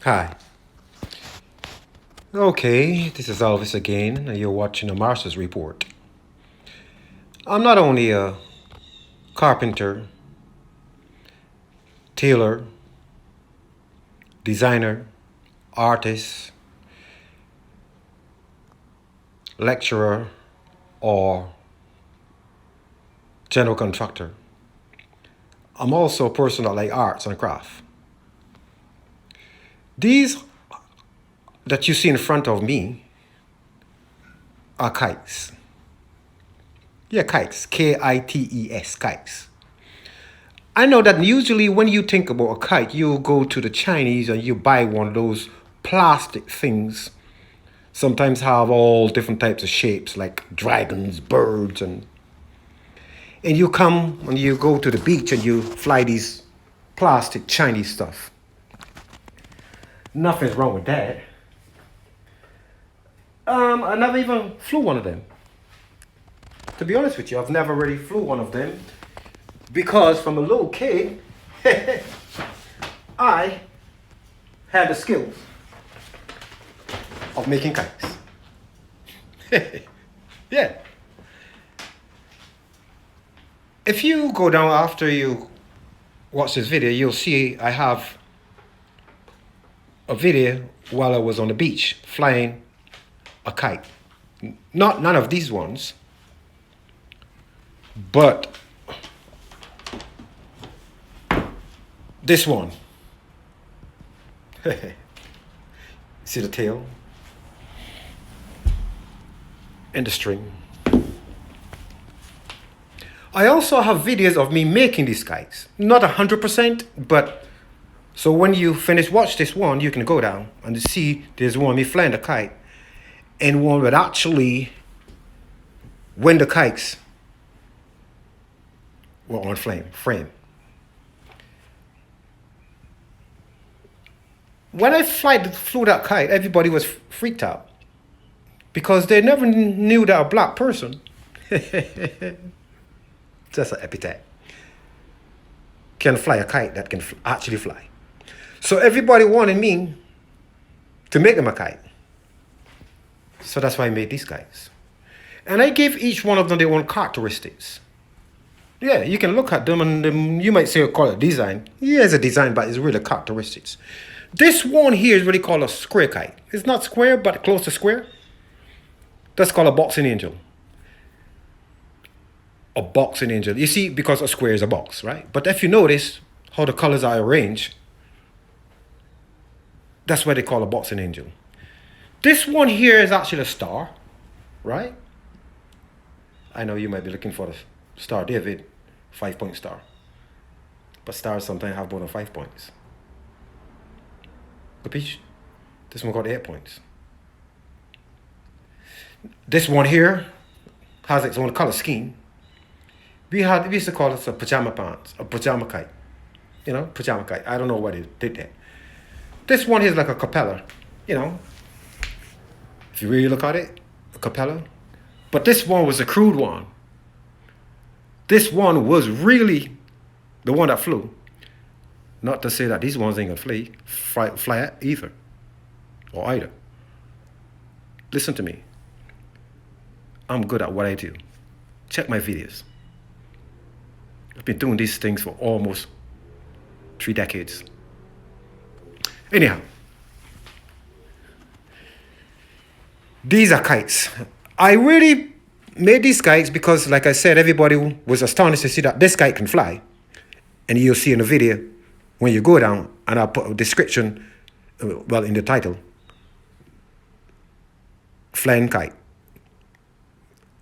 Hi. Okay, this is Elvis again, and you're watching the Marshall's Report. I'm not only a carpenter, tailor, designer, artist, lecturer, or general contractor. I'm also a person that like arts and craft. These that you see in front of me are kites. Yeah, kites. Kites, kites. I know that usually when you think about a kite, you go to the Chinese and you buy one of those plastic things. Sometimes have all different types of shapes like dragons, birds, and you come and you go to the beach and you fly these plastic Chinese stuff. Nothing's wrong with that. I never even flew one of them. To be honest with you, I've never really flew one of them because from a little kid, I had the skills of making kites. Yeah. If you go down after you watch this video, you'll see I have a video while I was on the beach flying a kite. Not none of these ones, but this one. See the tail and the string. I also have videos of me making these kites. Not 100%, but so when you finish watch this one, you can go down and see there's one me flying the kite and one would actually when the kites were on frame. When I flew that kite, everybody was freaked out because they never knew that a black person, that's an epithet, can fly a kite that can actually fly. So everybody wanted me to make them a kite. So that's why I made these kites. And I gave each one of them their own characteristics. Yeah, you can look at them and you might say, call it design. Yeah, it's a design, but it's really characteristics. This one here is really called a square kite. It's not square, but close to square. That's called a boxing angel. A boxing angel. You see, because a square is a box, right? But if you notice how the colors are arranged, that's why they call a boxing angel. This one here is actually a star, right? I know you might be looking for the Star David 5-point star. But stars sometimes have more than 5 points. Capiche? This one got 8 points. This one here has its own color scheme. We used to call it a pajama pants, a pajama kite. You know, pajama kite. I don't know why they did that. This one here is like a cappella, you know. If you really look at it, a cappella. But this one was a crude one. This one was really the one that flew. Not to say that these ones ain't gonna fly either. Or either. Listen to me. I'm good at what I do. Check my videos. I've been doing these things for almost 3 decades. Anyhow. These are kites. I really made these kites because, like I said, everybody was astonished to see that this kite can fly. And you'll see in the video when you go down, and I'll put a description, in the title, flying kite.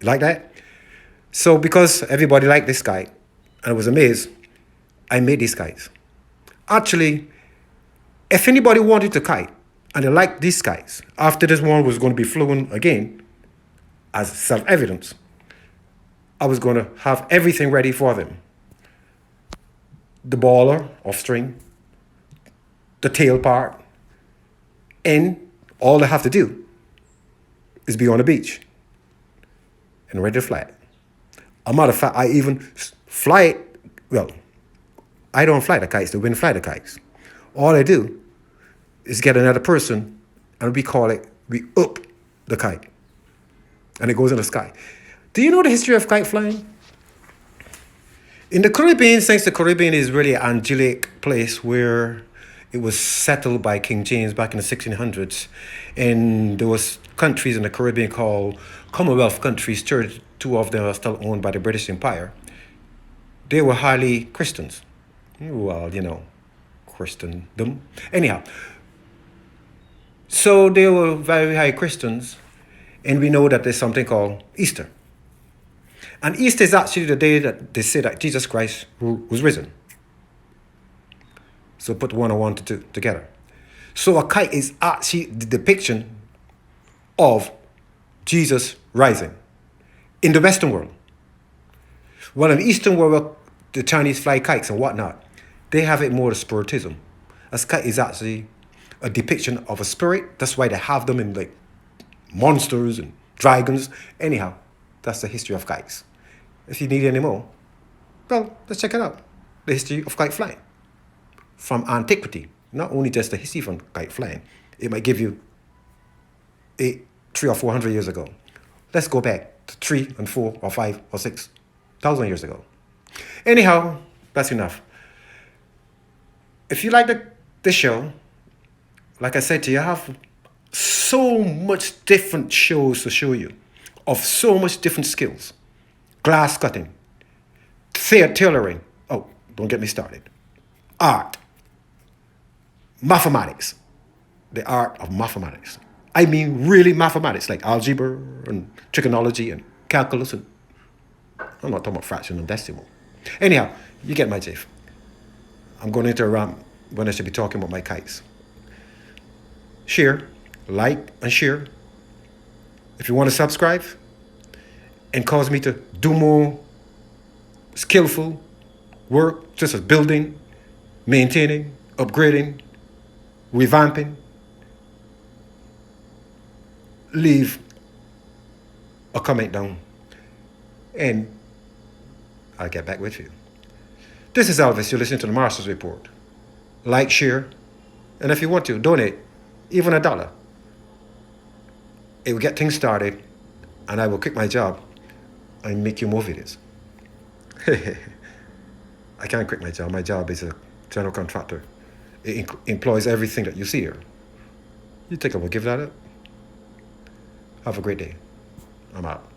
Like that? So because everybody liked this kite, and I was amazed, I made these kites. Actually, if anybody wanted to kite, and they liked these kites, after this one was going to be flown again, as self-evidence, I was going to have everything ready for them. The baller of string, the tail part, and all they have to do is be on the beach and ready to fly it. A matter of fact, I even fly it. Well, I don't fly the kites, the wind fly the kites. All I do is get another person, and we up the kite, and it goes in the sky. Do you know the history of kite flying? In the Caribbean, since the Caribbean is really an angelic place where it was settled by King James back in the 1600s, and there was countries in the Caribbean called Commonwealth countries. Two of them are still owned by the British Empire. They were highly Christians. Well, Christendom. Anyhow, so they were very high Christians, and we know that there's something called Easter. And Easter is actually the day that they say that Jesus Christ was risen. So put one and one together. So a kite is actually the depiction of Jesus rising in the Western world. Well, in the Eastern world, the Chinese fly kites and whatnot, they have it more to spiritism. A kite is actually a depiction of a spirit. That's why they have them in like monsters and dragons. Anyhow, that's the history of kites. If you need any more, well, let's check it out. The history of kite flying. From antiquity, not only just the history from kite flying, it might give you 300 or 400 years ago. Let's go back to 3 and 4 or 5 or 6,000 years ago. Anyhow, that's enough. If you like the show, like I said to you, I have so much different shows to show you of so much different skills. Glass cutting, tailoring. Oh, don't get me started. Art. Mathematics, the art of mathematics. I mean really mathematics, like algebra and trigonometry and calculus. And I'm not talking about fraction and decimal. Anyhow, you get my drift. I'm going into a rant when I should be talking about my kites. Share, like, and share. If you want to subscribe and cause me to do more skillful work, such as building, maintaining, upgrading, revamping, leave a comment down and I'll get back with you. This is Elvis. You're listening to the Marshall's Report. Like, share, and if you want to, donate even $1. It will get things started and I will quit my job and make you more videos. I can't quit my job. My job is a general contractor. It employs everything that you see here. You think I will give that up? Have a great day. I'm out.